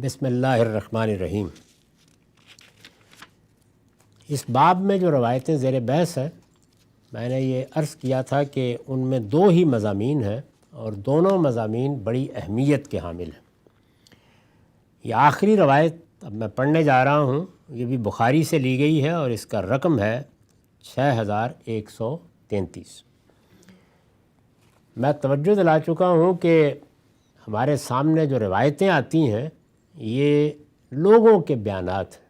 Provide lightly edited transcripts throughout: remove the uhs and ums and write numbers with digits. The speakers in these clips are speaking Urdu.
بسم اللہ الرحمن الرحیم۔ اس باب میں جو روایتیں زیر بحث ہیں، میں نے یہ عرض کیا تھا کہ ان میں دو ہی مضامین ہیں اور دونوں مضامین بڑی اہمیت کے حامل ہیں۔ یہ آخری روایت اب میں پڑھنے جا رہا ہوں، یہ بھی بخاری سے لی گئی ہے اور اس کا رقم ہے 6133۔ میں توجہ دلا چکا ہوں کہ ہمارے سامنے جو روایتیں آتی ہیں یہ لوگوں کے بیانات ہیں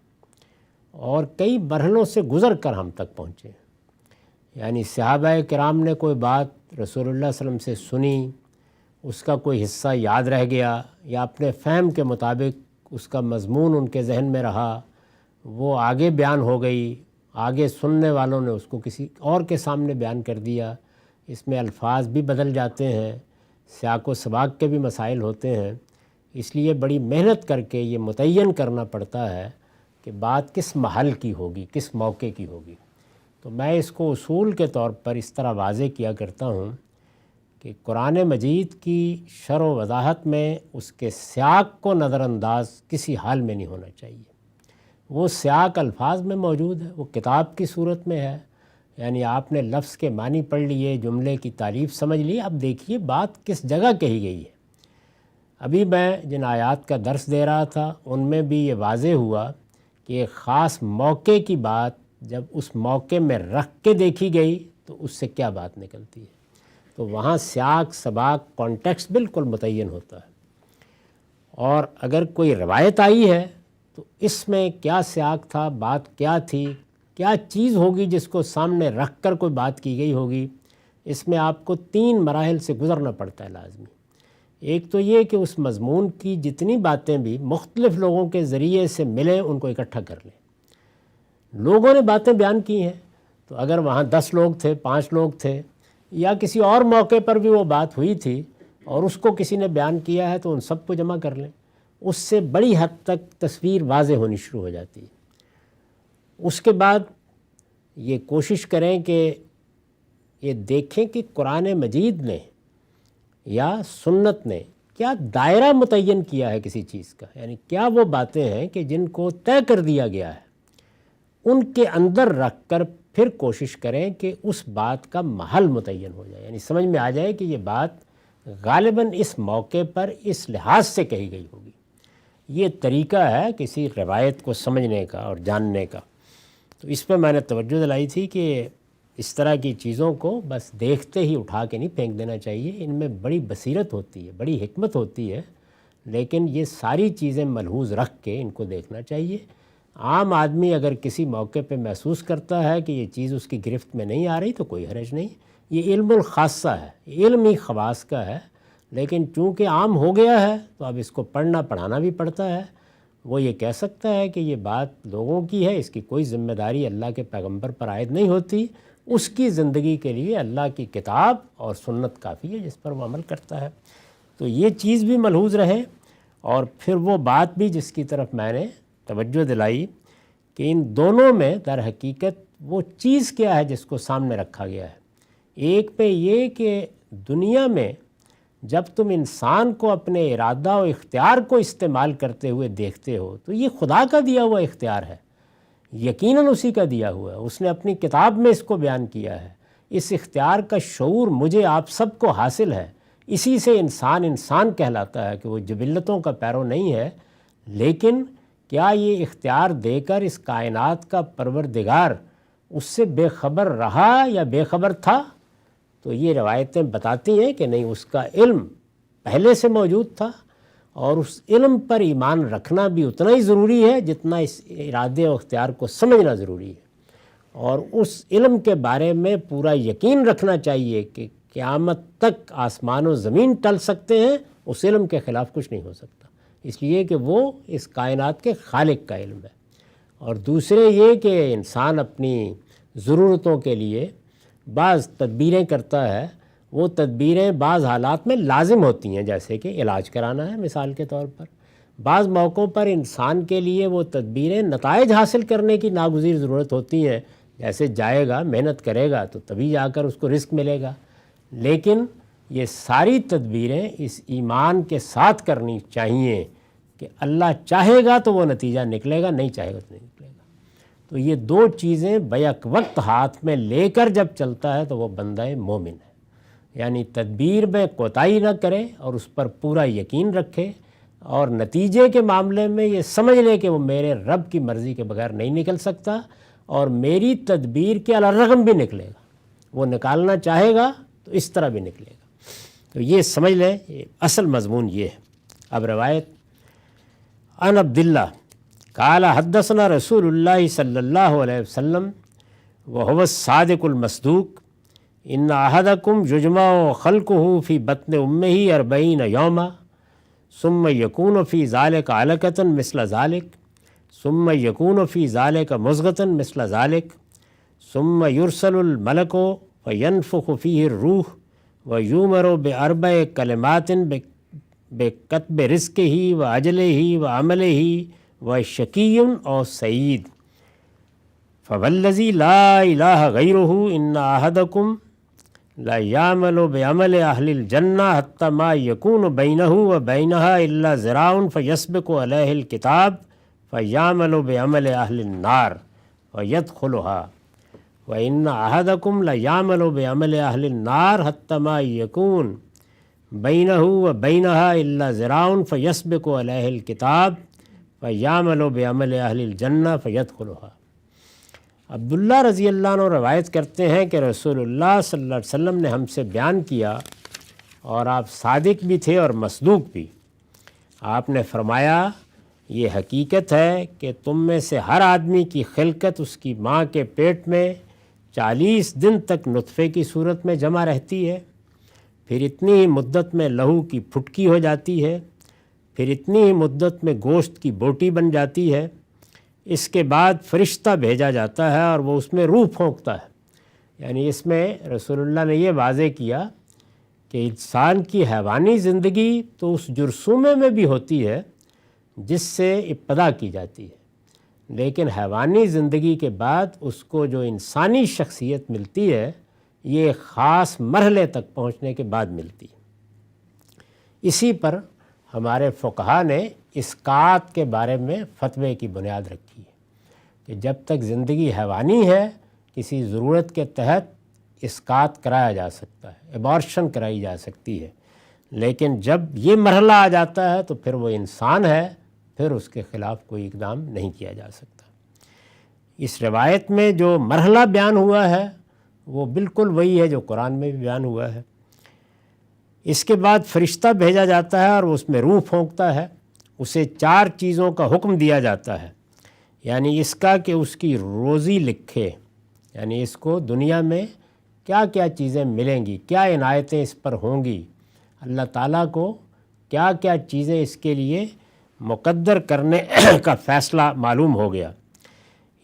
اور کئی مرحلوں سے گزر کر ہم تک پہنچے ہیں۔ یعنی صحابہ کرام نے کوئی بات رسول اللہ صلی اللہ علیہ وسلم سے سنی، اس کا کوئی حصہ یاد رہ گیا یا اپنے فہم کے مطابق اس کا مضمون ان کے ذہن میں رہا، وہ آگے بیان ہو گئی، آگے سننے والوں نے اس کو کسی اور کے سامنے بیان کر دیا۔ اس میں الفاظ بھی بدل جاتے ہیں، سیاق و سباق کے بھی مسائل ہوتے ہیں، اس لیے بڑی محنت کر کے یہ متعین کرنا پڑتا ہے کہ بات کس محل کی ہوگی، کس موقع کی ہوگی۔ تو میں اس کو اصول کے طور پر اس طرح واضح کیا کرتا ہوں کہ قرآن مجید کی شرح و وضاحت میں اس کے سیاق کو نظر انداز کسی حال میں نہیں ہونا چاہیے۔ وہ سیاق الفاظ میں موجود ہے، وہ کتاب کی صورت میں ہے، یعنی آپ نے لفظ کے معنی پڑھ لیے، جملے کی تعریف سمجھ لی، اب دیکھیے بات کس جگہ کہی گئی ہے۔ ابھی میں جن آیات کا درس دے رہا تھا ان میں بھی یہ واضح ہوا کہ ایک خاص موقع کی بات جب اس موقع میں رکھ کے دیکھی گئی تو اس سے کیا بات نکلتی ہے، تو وہاں سیاق سباق کانٹیکسٹ بالکل متعین ہوتا ہے۔ اور اگر کوئی روایت آئی ہے تو اس میں کیا سیاق تھا، بات کیا تھی، کیا چیز ہوگی جس کو سامنے رکھ کر کوئی بات کی گئی ہوگی، اس میں آپ کو 3 مراحل سے گزرنا پڑتا ہے لازمی۔ ایک تو یہ کہ اس مضمون کی جتنی باتیں بھی مختلف لوگوں کے ذریعے سے ملیں ان کو اکٹھا کر لیں۔ لوگوں نے باتیں بیان کی ہیں تو اگر وہاں 10 لوگ تھے، 5 لوگ تھے یا کسی اور موقع پر بھی وہ بات ہوئی تھی اور اس کو کسی نے بیان کیا ہے تو ان سب کو جمع کر لیں، اس سے بڑی حد تک تصویر واضح ہونی شروع ہو جاتی ہے۔ اس کے بعد یہ کوشش کریں کہ یہ دیکھیں کہ قرآن مجید نے یا سنت نے کیا دائرہ متعین کیا ہے کسی چیز کا، یعنی کیا وہ باتیں ہیں کہ جن کو طے کر دیا گیا ہے ان کے اندر رکھ کر پھر کوشش کریں کہ اس بات کا محل متعین ہو جائے، یعنی سمجھ میں آ جائے کہ یہ بات غالباً اس موقع پر اس لحاظ سے کہی گئی ہوگی۔ یہ طریقہ ہے کسی روایت کو سمجھنے کا اور جاننے کا۔ تو اس پہ میں نے توجہ دلائی تھی کہ اس طرح کی چیزوں کو بس دیکھتے ہی اٹھا کے نہیں پھینک دینا چاہیے، ان میں بڑی بصیرت ہوتی ہے، بڑی حکمت ہوتی ہے، لیکن یہ ساری چیزیں ملحوظ رکھ کے ان کو دیکھنا چاہیے۔ عام آدمی اگر کسی موقع پہ محسوس کرتا ہے کہ یہ چیز اس کی گرفت میں نہیں آ رہی تو کوئی حرج نہیں، یہ علم الخاصہ ہے، علم ہی خواص کا ہے، لیکن چونکہ عام ہو گیا ہے تو اب اس کو پڑھنا پڑھانا بھی پڑتا ہے۔ وہ یہ کہہ سکتا ہے کہ یہ بات لوگوں کی ہے، اس کی کوئی ذمہ داری اللہ کے پیغمبر پر عائد نہیں ہوتی، اس کی زندگی کے لیے اللہ کی کتاب اور سنت کافی ہے جس پر وہ عمل کرتا ہے۔ تو یہ چیز بھی ملحوظ رہے، اور پھر وہ بات بھی جس کی طرف میں نے توجہ دلائی کہ ان دونوں میں در حقیقت وہ چیز کیا ہے جس کو سامنے رکھا گیا ہے۔ ایک پہ یہ کہ دنیا میں جب تم انسان کو اپنے ارادہ و اختیار کو استعمال کرتے ہوئے دیکھتے ہو تو یہ خدا کا دیا ہوا اختیار ہے، یقیناً اسی کا دیا ہوا ہے، اس نے اپنی کتاب میں اس کو بیان کیا ہے۔ اس اختیار کا شعور مجھے آپ سب کو حاصل ہے، اسی سے انسان انسان کہلاتا ہے کہ وہ جبلتوں کا پیرو نہیں ہے۔ لیکن کیا یہ اختیار دے کر اس کائنات کا پروردگار اس سے بے خبر رہا یا بے خبر تھا؟ تو یہ روایتیں بتاتی ہیں کہ نہیں، اس کا علم پہلے سے موجود تھا، اور اس علم پر ایمان رکھنا بھی اتنا ہی ضروری ہے جتنا اس ارادے و اختیار کو سمجھنا ضروری ہے، اور اس علم کے بارے میں پورا یقین رکھنا چاہیے کہ قیامت تک آسمان و زمین ٹل سکتے ہیں، اس علم کے خلاف کچھ نہیں ہو سکتا، اس لیے کہ وہ اس کائنات کے خالق کا علم ہے۔ اور دوسرے یہ کہ انسان اپنی ضرورتوں کے لیے بعض تدبیریں کرتا ہے، وہ تدبیریں بعض حالات میں لازم ہوتی ہیں، جیسے کہ علاج کرانا ہے مثال کے طور پر۔ بعض موقعوں پر انسان کے لیے وہ تدبیریں نتائج حاصل کرنے کی ناگزیر ضرورت ہوتی ہیں، جیسے جائے گا محنت کرے گا تو تبھی جا کر اس کو رزق ملے گا، لیکن یہ ساری تدبیریں اس ایمان کے ساتھ کرنی چاہیے کہ اللہ چاہے گا تو وہ نتیجہ نکلے گا، نہیں چاہے گا تو نہیں نکلے گا۔ تو یہ دو چیزیں بیک وقت ہاتھ میں لے کر جب چلتا ہے تو وہ بندہ مومن ہے، یعنی تدبیر میں کوتاہی نہ کرے اور اس پر پورا یقین رکھے، اور نتیجے کے معاملے میں یہ سمجھ لے کہ وہ میرے رب کی مرضی کے بغیر نہیں نکل سکتا، اور میری تدبیر کے علی الرغم بھی نکلے گا، وہ نکالنا چاہے گا تو اس طرح بھی نکلے گا۔ تو یہ سمجھ لیں، یہ اصل مضمون یہ ہے۔ اب روایت عن عبداللہ قال حدثنا رسول اللہ صلی اللہ علیہ وسلم وهو الصادق المصدوق ان احدکم یجمع خلقہ فی بطن امہ 40 یوما ثم یکون فی ذلک علقۃ مثل ذلک ثم یکون فی ذلک مضغۃ مثل ذلک ثم یرسل الملک فینفخ فیہ الروح ویؤمر باربع کلمات بکتب رزقہ واجلہ وعملہ وشقی او سعید فوالذی لا الہ غیرہ ان احدکم لا یعمل بعمل اہل الجنہ حتی ما یکون بینہ وبینہا الا ذراع فیسبق علیہ الکتاب فیعمل بعمل اہل النار فیدخلہا وَإِنَّ أَحَدَكُمْ لَيَعْمَلُ بِعَمَلِ أَهْلِ النَّارِ حَتَّى مَا يَكُونُ بَيْنَهُ وَبَيْنَهَا إِلَّا ذِرَاعٌ فَيَسْبِقُ عَلَيْهِ الْكِتَابُ فَيَعْمَلُ بِعَمَلِ أَهْلِ الْجَنَّةِ فَيَدْخُلُهَا۔ عبداللہ رضی اللہ عنہ روایت کرتے ہیں کہ رسول اللہ صلی اللہ علیہ وسلم نے ہم سے بیان کیا، اور آپ صادق بھی تھے اور مصدوق بھی۔ آپ نے فرمایا، یہ حقیقت ہے کہ تم میں سے ہر آدمی کی خلقت اس کی ماں کے پیٹ میں 40 دن تک نطفے کی صورت میں جمع رہتی ہے، پھر اتنی ہی مدت میں لہو کی پھٹکی ہو جاتی ہے، پھر اتنی ہی مدت میں گوشت کی بوٹی بن جاتی ہے، اس کے بعد فرشتہ بھیجا جاتا ہے اور وہ اس میں روح پھونکتا ہے۔ یعنی اس میں رسول اللہ نے یہ واضح کیا کہ انسان کی حیوانی زندگی تو اس جرثومے میں بھی ہوتی ہے جس سے ابتدا کی جاتی ہے، لیکن حیوانی زندگی کے بعد اس کو جو انسانی شخصیت ملتی ہے یہ ایک خاص مرحلے تک پہنچنے کے بعد ملتی ہے۔ اسی پر ہمارے فقہا نے اسقاط کے بارے میں فتوے کی بنیاد رکھی ہے کہ جب تک زندگی حیوانی ہے کسی ضرورت کے تحت اسقاط کرایا جا سکتا ہے، ابارشن کرائی جا سکتی ہے، لیکن جب یہ مرحلہ آ جاتا ہے تو پھر وہ انسان ہے، پھر اس کے خلاف کوئی اقدام نہیں کیا جا سکتا۔ اس روایت میں جو مرحلہ بیان ہوا ہے وہ بالکل وہی ہے جو قرآن میں بھی بیان ہوا ہے۔ اس کے بعد فرشتہ بھیجا جاتا ہے اور اس میں روح پھونکتا ہے، اسے 4 چیزوں کا حکم دیا جاتا ہے، یعنی اس کا کہ اس کی روزی لکھے، یعنی اس کو دنیا میں کیا کیا چیزیں ملیں گی، کیا عنایتیں اس پر ہوں گی، اللہ تعالیٰ کو کیا کیا چیزیں اس کے لیے مقدر کرنے کا فیصلہ معلوم ہو گیا۔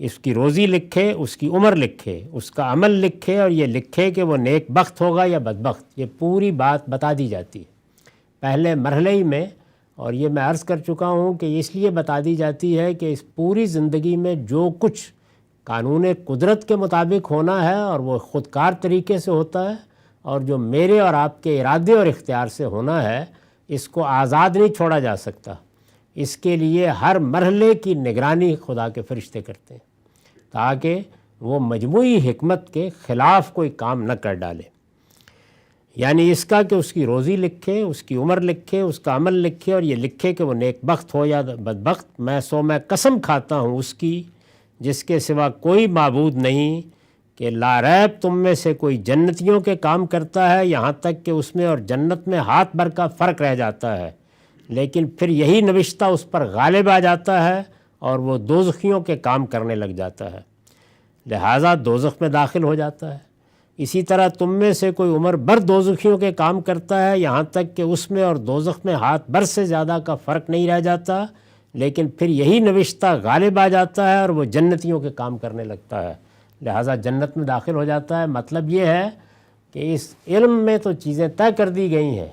اس کی روزی لکھے، اس کی عمر لکھے، اس کا عمل لکھے، اور یہ لکھے کہ وہ نیک بخت ہوگا یا بدبخت، یہ پوری بات بتا دی جاتی ہے پہلے مرحلے ہی میں۔ اور یہ میں عرض کر چکا ہوں کہ اس لیے بتا دی جاتی ہے کہ اس پوری زندگی میں جو کچھ قانون قدرت کے مطابق ہونا ہے اور وہ خودکار طریقے سے ہوتا ہے، اور جو میرے اور آپ کے ارادے اور اختیار سے ہونا ہے، اس کو آزاد نہیں چھوڑا جا سکتا۔ اس کے لیے ہر مرحلے کی نگرانی خدا کے فرشتے کرتے ہیں تاکہ وہ مجموعی حکمت کے خلاف کوئی کام نہ کر ڈالے۔ یعنی اس کا کہ اس کی روزی لکھے، اس کی عمر لکھے، اس کا عمل لکھے، اور یہ لکھے کہ وہ نیک بخت ہو یا بدبخت۔ میں قسم کھاتا ہوں اس کی جس کے سوا کوئی معبود نہیں کہ لا ریب تم میں سے کوئی جنتیوں کے کام کرتا ہے، یہاں تک کہ اس میں اور جنت میں ہاتھ بھر کا فرق رہ جاتا ہے، لیکن پھر یہی نوشتہ اس پر غالب آ جاتا ہے اور وہ دوزخیوں کے کام کرنے لگ جاتا ہے، لہٰذا دوزخ میں داخل ہو جاتا ہے۔ اسی طرح تم میں سے کوئی عمر بھر دوزخیوں کے کام کرتا ہے، یہاں تک کہ اس میں اور دوزخ میں ہاتھ بھر سے زیادہ کا فرق نہیں رہ جاتا، لیکن پھر یہی نوشتہ غالب آ جاتا ہے اور وہ جنتیوں کے کام کرنے لگتا ہے، لہٰذا جنت میں داخل ہو جاتا ہے۔ مطلب یہ ہے کہ اس علم میں تو چیزیں طے کر دی گئی ہیں،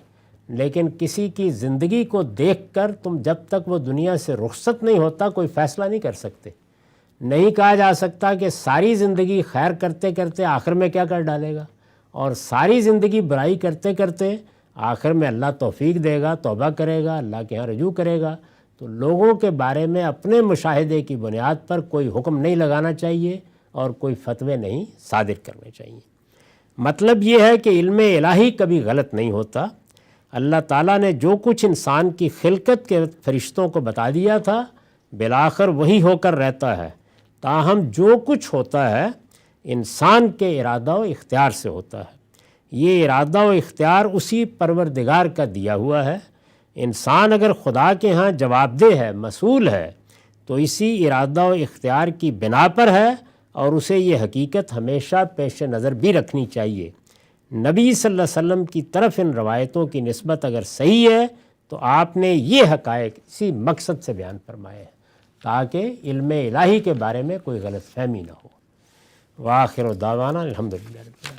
لیکن کسی کی زندگی کو دیکھ کر تم جب تک وہ دنیا سے رخصت نہیں ہوتا کوئی فیصلہ نہیں کر سکتے۔ نہیں کہا جا سکتا کہ ساری زندگی خیر کرتے کرتے آخر میں کیا کر ڈالے گا، اور ساری زندگی برائی کرتے کرتے آخر میں اللہ توفیق دے گا، توبہ کرے گا، اللہ کے ہاں رجوع کرے گا۔ تو لوگوں کے بارے میں اپنے مشاہدے کی بنیاد پر کوئی حکم نہیں لگانا چاہیے اور کوئی فتوے نہیں صادر کرنے چاہیے۔ مطلب یہ ہے کہ علم الہی کبھی غلط نہیں ہوتا۔ اللہ تعالیٰ نے جو کچھ انسان کی خلقت کے فرشتوں کو بتا دیا تھا بالآخر وہی ہو کر رہتا ہے، تاہم جو کچھ ہوتا ہے انسان کے ارادہ و اختیار سے ہوتا ہے۔ یہ ارادہ و اختیار اسی پروردگار کا دیا ہوا ہے۔ انسان اگر خدا کے ہاں جواب دہ ہے، مسئول ہے، تو اسی ارادہ و اختیار کی بنا پر ہے، اور اسے یہ حقیقت ہمیشہ پیش نظر بھی رکھنی چاہیے۔ نبی صلی اللہ علیہ وسلم کی طرف ان روایتوں کی نسبت اگر صحیح ہے تو آپ نے یہ حقائق اسی مقصد سے بیان فرمائے ہیں تاکہ علم الہی کے بارے میں کوئی غلط فہمی نہ ہو۔ وآخر دعوانا الحمدللہ رب العالمین۔